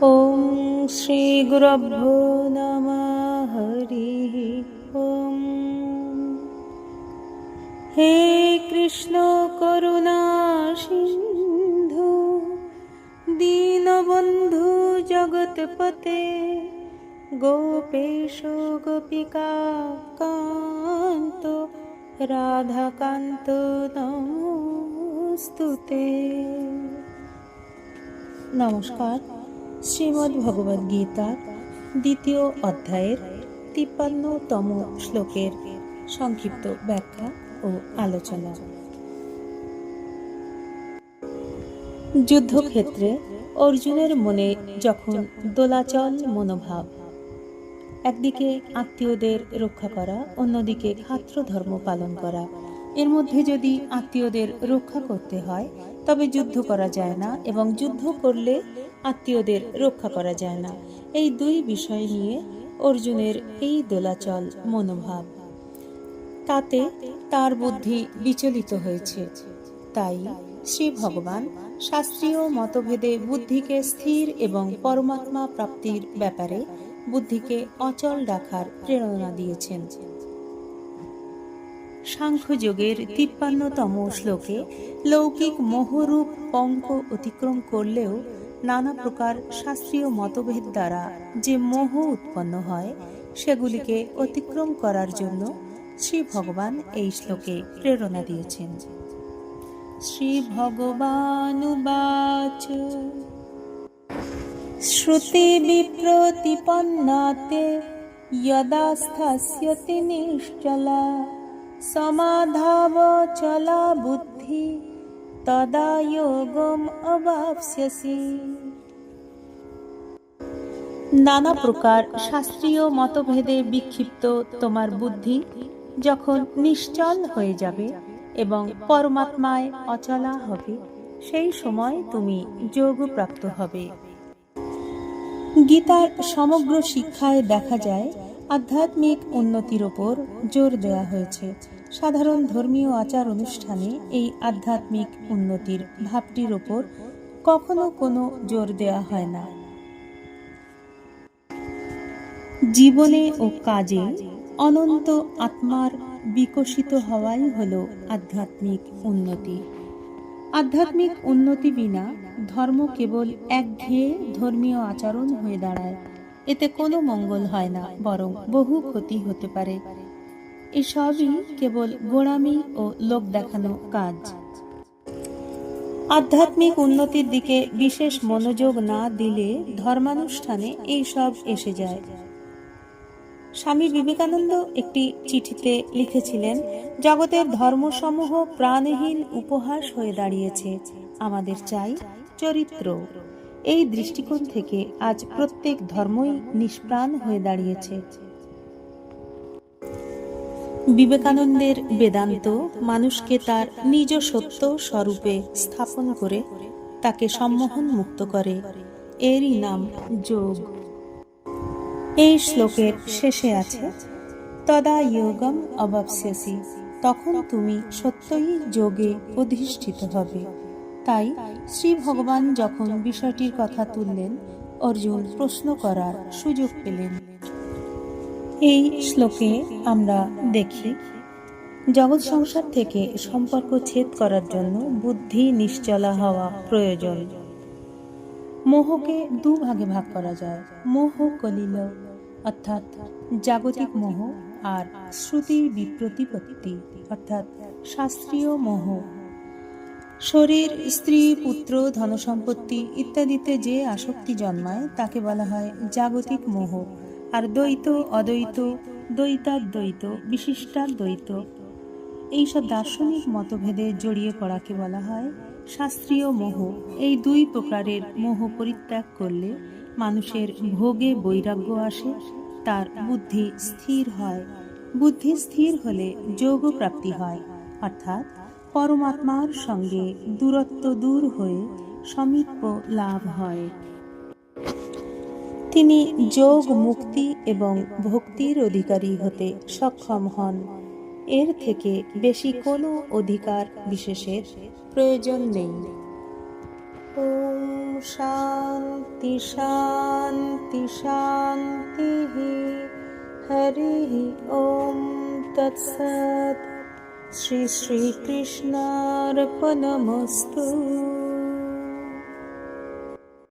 ওম শ্রী গুরুভ্যো নমঃ। হরি ওম। হে কৃষ্ণ করুণা সিন্ধু দীনবন্ধু জগৎপতে গোপেশ গোপিকা কান্ত রাধাকান্ত নমস্তুতে। নমস্কার। শ্রীমদ্ ভগবদ গীতার দ্বিতীয় অধ্যায়ের 53তম শ্লোকের সংক্ষিপ্ত ব্যাখ্যা ও আলোচনা। যুদ্ধক্ষেত্রে অর্জুনের মনে যখন দোলাচল মনোভাব, একদিকে আত্মীয়দের রক্ষা করা, অন্যদিকে ক্ষাত্র ধর্ম পালন করা, এর মধ্যে যদি আত্মীয়দের রক্ষা করতে হয় তবে যুদ্ধ করা যায় না, এবং যুদ্ধ করলে আত্মীয়দের রক্ষা করা যায় না। এই দুই বিষয় নিয়ে অর্জুনের এই দোলাচল মনোভাব, তাতে তার বুদ্ধি বিচলিত হয়েছে। তাই শ্রী ভগবান শাস্ত্রীয় মতভেদে বুদ্ধিকে স্থির এবং পরমাত্মা প্রাপ্তির ব্যাপারে বুদ্ধিকে অচল রাখার প্রেরণা দিয়েছেন। সাংখ্যযোগের 53তম শ্লোকে লৌকিক মোহরূপ পঙ্ক অতিক্রম করলেও নানা প্রকার শাস্ত্রীয় মতভেদ দ্বারা যে মোহ উৎপন্ন হয় সেগুলিকে অতিক্রম করার জন্য শ্রী ভগবান এই শ্লোকে প্রেরণা দিয়েছেন। শ্রী ভগবানুবাচ শ্রুতি বিপ্রতিপন্নাতে যদা স্থাস্যতি নিশ্চলা সমাধাবচলা বুদ্ধি তদা যোগম অবাপ্স্যসি। নানা প্রকার শাস্ত্রীয় মতভেদে বিক্ষিপ্ত তোমার বুদ্ধি যখন নিশ্চল হয়ে যাবে এবং পরমাত্মায় অচলা হবে, সেই সময় তুমি যোগপ্রাপ্ত হবে। গীতার সমগ্র শিক্ষায় দেখা যায় আধ্যাত্মিক উন্নতির ওপর জোর দেওয়া হয়েছে। সাধারণ ধর্মীয় আচার অনুষ্ঠানে এই আধ্যাত্মিক উন্নতির ভাবটির ওপর কখনো কোনো জোর দেওয়া হয় না। জীবনে ও কাজে অনন্ত আত্মার বিকশিত হওয়াই হল আধ্যাত্মিক উন্নতি। আধ্যাত্মিক উন্নতি বিনা ধর্ম কেবল একঘেয়ে ধর্মীয় আচরণ হয়ে দাঁড়ায়। এতে কোনো মঙ্গল হয় না, বরং বহু ক্ষতি হতে পারে। এসবই কেবল গোঁড়ামি ও লোক দেখানো কাজ। আধ্যাত্মিক উন্নতির দিকে বিশেষ মনোযোগ না দিলে ধর্মানুষ্ঠানে এই সব এসে যায়। স্বামী বিবেকানন্দ একটি চিঠিতে লিখেছিলেন, জগতের ধর্মসমূহ প্রাণহীন উপহাস হয়ে দাঁড়িয়েছে, আমাদের চাই চরিত্র। এই দৃষ্টিকোণ থেকে আজ প্রত্যেক ধর্মই নিষ্প্রাণ হয়ে দাঁড়িয়েছে। বিবেকানন্দের বেদান্ত মানুষকে তার নিজ সত্য স্বরূপে স্থাপন করে তাকে সম্মোহন মুক্ত করে। এরই নাম যোগ। এই শ্লোকের শেষে আছে তদা যোগম অবাপ্স্যসি, তখন তুমি সত্যই যোগে অধিষ্ঠিত হবে। তাই শ্রী ভগবান যখন বিষয়টির কথা তুললেন, অর্জুন প্রশ্ন করার সুযোগ পেলেন। এই শ্লোকে আমরা দেখি জগৎ সংসার থেকে সম্পর্ক ছেদ করার জন্য বুদ্ধি নিশ্চলা হওয়া প্রয়োজন। মোহকে দুভাগে ভাগ করা যায়, মোহ কলিল অর্থাৎ জাগতিক মোহ, আর শ্রুতি বিপ্রতিপত্তি অর্থাৎ শাস্ত্রীয় মোহ। শরীর, স্ত্রী, পুত্র, ধনসম্পত্তি ইত্যাদিতে যে আসক্তি জন্মায় তাকে বলা হয় জাগতিক মোহ। আর দ্বৈত, অদ্বৈত, দ্বৈতাদ্বৈত, বিশিষ্টাদ্বৈত এইসব দার্শনিক মতভেদে জড়িয়ে পড়াকে বলা হয় শাস্ত্রীয় মোহ। এই দুই প্রকারের মোহ পরিত্যাগ করলে মানুষের ভোগে বৈরাগ্য আসে, তার বুদ্ধি স্থির হয়। বুদ্ধি স্থির হলে যোগ প্রাপ্তি হয়, অর্থাৎ পরমাত্মার সঙ্গে দূরত্ব দূর হয়ে সমীপ্য লাভ হয়। তিনি যোগ, মুক্তি এবং ভক্তির অধিকারী হতে সক্ষম হন। এর থেকে বেশি কোনো অধিকার বিশেষের প্রয়োজন নেই। ওম শান্তি শান্তি শান্তিঃ। হরিঃ ওম তৎসৎ। শ্রী শ্রীকৃষ্ণার্পণমস্তু।